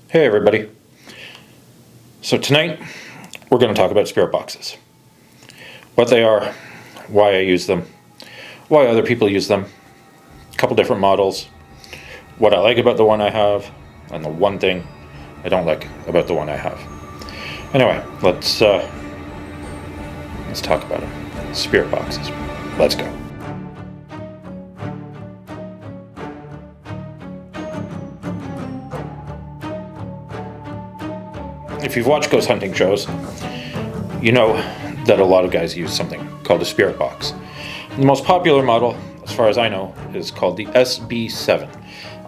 Hey everybody. So tonight we're going to talk about spirit boxes. What they are, why I use them, why other people use them, a couple different models, what I like about the one I have, and the one thing I don't like about the one I have. Anyway, let's talk about it. Spirit boxes. Let's go. If you've watched ghost hunting shows, you know that a lot of guys use something called a spirit box. The most popular model, as far as I know, is called the SB7.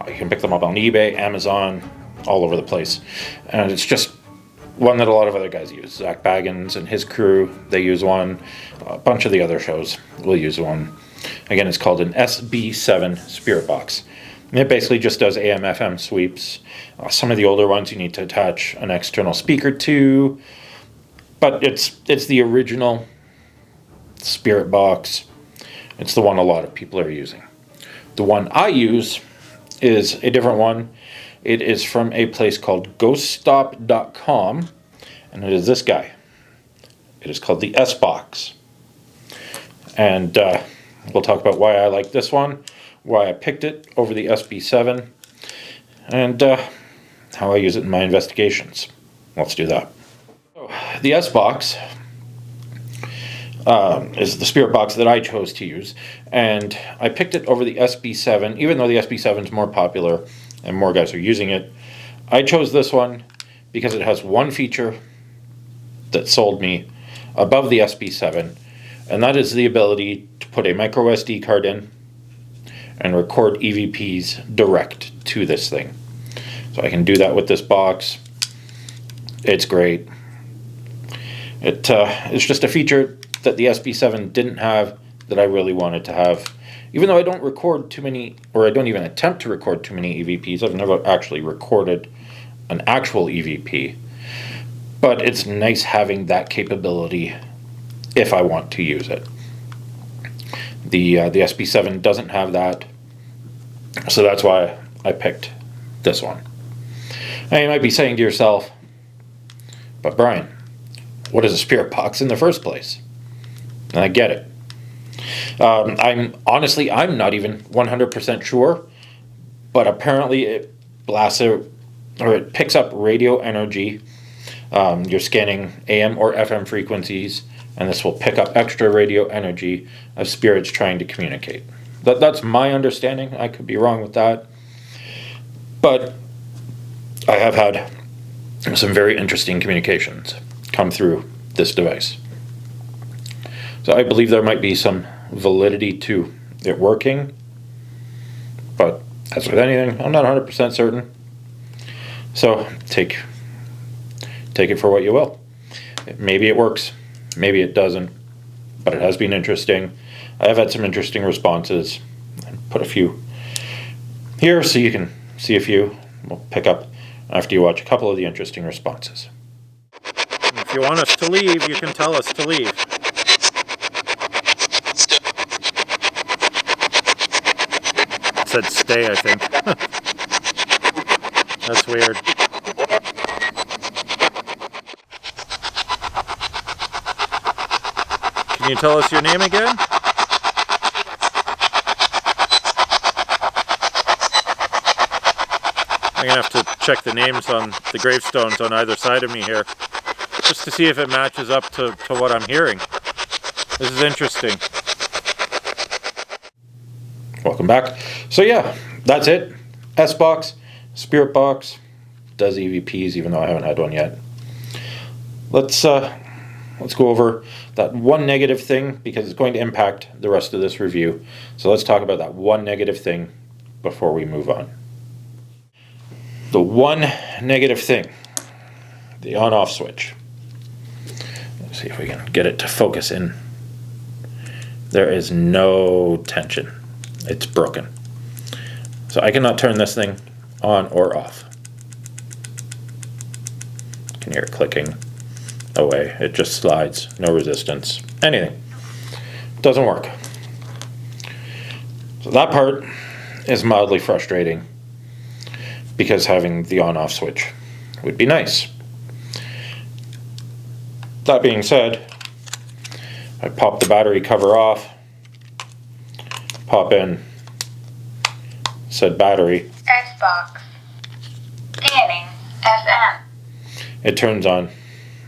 You can pick them up on eBay, Amazon, all over the place. And it's just one that a lot of other guys use. Zach Baggins and his crew, they use one. A bunch of the other shows will use one. Again, it's called an SB7 spirit box. And it basically just does AM/FM sweeps. Some of the older ones you need to attach an external speaker to, but it's the original spirit box. It's the one a lot of people are using. The one I use is a different one. It is from a place called ghoststop.com, and it is this guy. It is called the SBox. And we'll talk about why I like this one, why I picked it over the SB7, and how I use it in my investigations. Let's do that. So, the SBox is the spirit box that I chose to use, and I picked it over the SB7, even though the SB7 is more popular and more guys are using it. I chose this one because it has one feature that sold me above the SB7, and that is the ability to put a micro SD card in and record EVPs direct to this thing. So I can do that with this box. It's great. It's just a feature that the SB7 didn't have that I really wanted to have. Even though I don't record too many, or I don't even attempt to record too many EVPs, I've never actually recorded an actual EVP. But it's nice having that capability if I want to use it. The SB7 doesn't have that, so that's why I picked this one. Now you might be saying to yourself, but Brian, what is a spirit box in the first place? And I get it. I'm not even 100% sure, but apparently it blasts out, or it picks up radio energy. You're scanning AM or FM frequencies, and this will pick up extra radio energy of spirits trying to communicate. That's my understanding. I could be wrong with that. But I have had some very interesting communications come through this device. So I believe there might be some validity to it working, but as with anything, I'm not 100% certain. So take it for what you will. Maybe it works, maybe it doesn't, but it has been interesting. I have had some interesting responses. I put a few here so you can see a few. We'll pick up after you watch a couple of the interesting responses. If you want us to leave, you can tell us to leave. It said stay, I think. That's weird. Can you tell us your name again? I'm going to have to check the names on the gravestones on either side of me here, just to see if it matches up to what I'm hearing. This is interesting. Welcome back. So yeah, that's it. SBox, spirit box, does EVPs, even though I haven't had one yet. Let's go over that one negative thing, because it's going to impact the rest of this review. So let's talk about that one negative thing before we move on. The one negative thing, the on-off switch. Let's see if we can get it to focus in. There is no tension. It's broken. So I cannot turn this thing on or off. You can hear it clicking away. It just slides, no resistance, anything. Doesn't work. So that part is mildly frustrating, because having the on-off switch would be nice. That being said, I pop the battery cover off, pop in said battery. SBox. Scanning FM. It turns on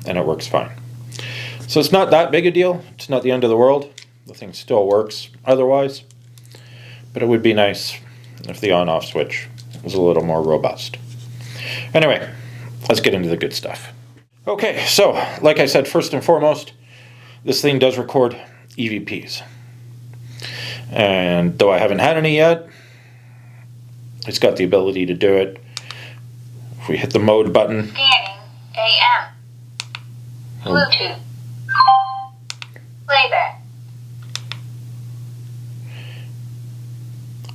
and it works fine. So it's not that big a deal. It's not the end of the world. The thing still works otherwise. But it would be nice if the on-off switch was a little more robust. Anyway, let's get into the good stuff. Okay, so like I said, first and foremost, this thing does record EVPs. And though I haven't had any yet, it's got the ability to do it. If we hit the mode button. Scanning AM. Bluetooth. Playback.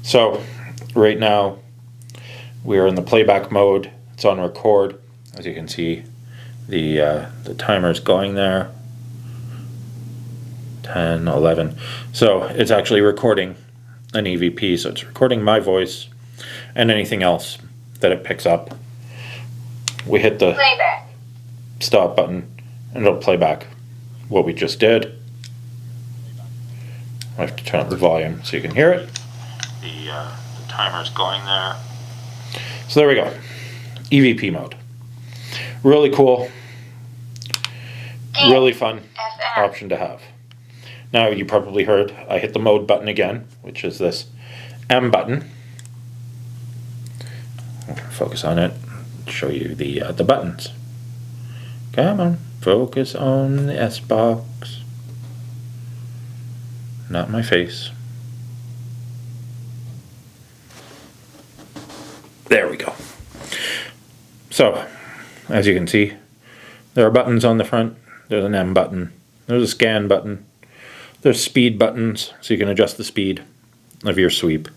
So right now we are in the playback mode. It's on record. As you can see, the timer's going there. 10, 11. So it's actually recording an EVP. So it's recording my voice and anything else that it picks up. We hit the Playback. stop button and it'll play back what we just did. I have to turn up the volume so you can hear it. The timer's going there. So there we go. EVP mode. Really cool. Really fun option to have. Now you probably heard I hit the mode button again, which is this M button. Focus on it. Show you the buttons. Come on, focus on the SBox. Not my face. There we go. So, as you can see, there are buttons on the front. There's an M button. There's a scan button. There's speed buttons, so you can adjust the speed of your sweep.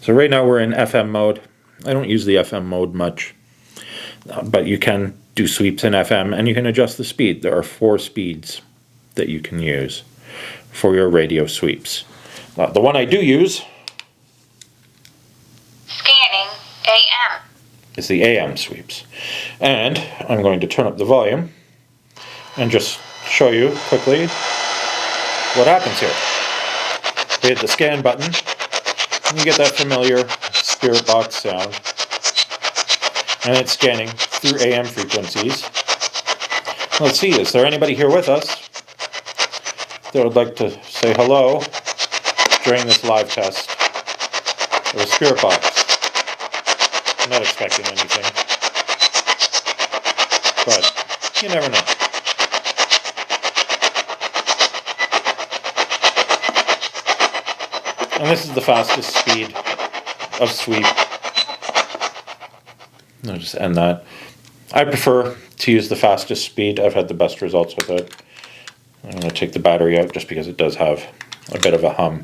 So right now we're in FM mode. I don't use the FM mode much, but you can do sweeps in FM and you can adjust the speed. There are 4 speeds that you can use for your radio sweeps. The one I do use Scanning AM. is the AM sweeps. And I'm going to turn up the volume and just show you quickly what happens here. We hit the scan button and you get that familiar spirit box sound. And it's scanning through AM frequencies. Let's see, is there anybody here with us that would like to say hello during this live test of a spirit box? I'm not expecting anything, but you never know. And this is the fastest speed of sweep. I'll just end that. I prefer to use the fastest speed. I've had the best results with it. I'm going to take the battery out just because it does have a bit of a hum.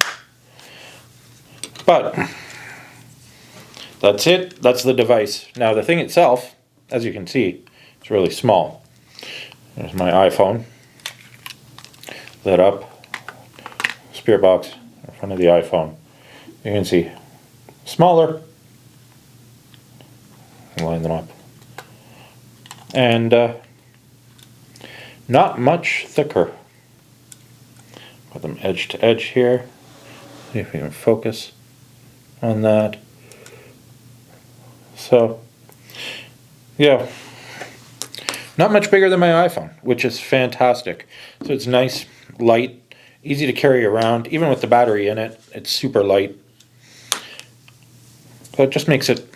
But that's it. That's the device. Now the thing itself, as you can see, it's really small. There's my iPhone lit up. Spirit box in front of the iPhone. You can see smaller. Line them up. And not much thicker. Put them edge to edge here. See if we can focus on that. So, yeah. Not much bigger than my iPhone, which is fantastic. So it's nice, light, easy to carry around. Even with the battery in it, it's super light. So it just makes it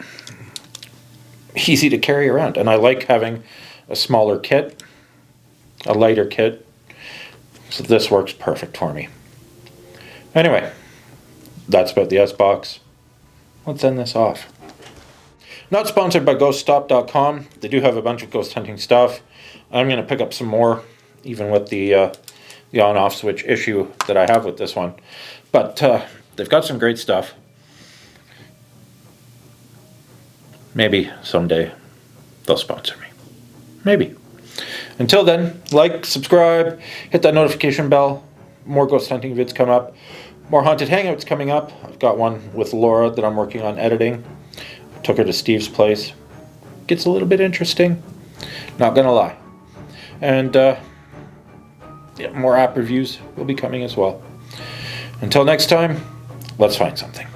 easy to carry around. And I like having a smaller kit, a lighter kit. So this works perfect for me. Anyway, that's about the SBox. Let's end this off. Not sponsored by GhostStop.com. They do have a bunch of ghost hunting stuff. I'm going to pick up some more, even with the on-off switch issue that I have with this one. But they've got some great stuff. Maybe someday they'll sponsor me. Maybe. Until then, like, subscribe, hit that notification bell. More ghost hunting vids come up. More haunted hangouts coming up. I've got one with Laura that I'm working on editing. Took her to Steve's place. gets a little bit interesting. Not gonna lie. And yeah, more app reviews will be coming as well. Until next time, let's find something.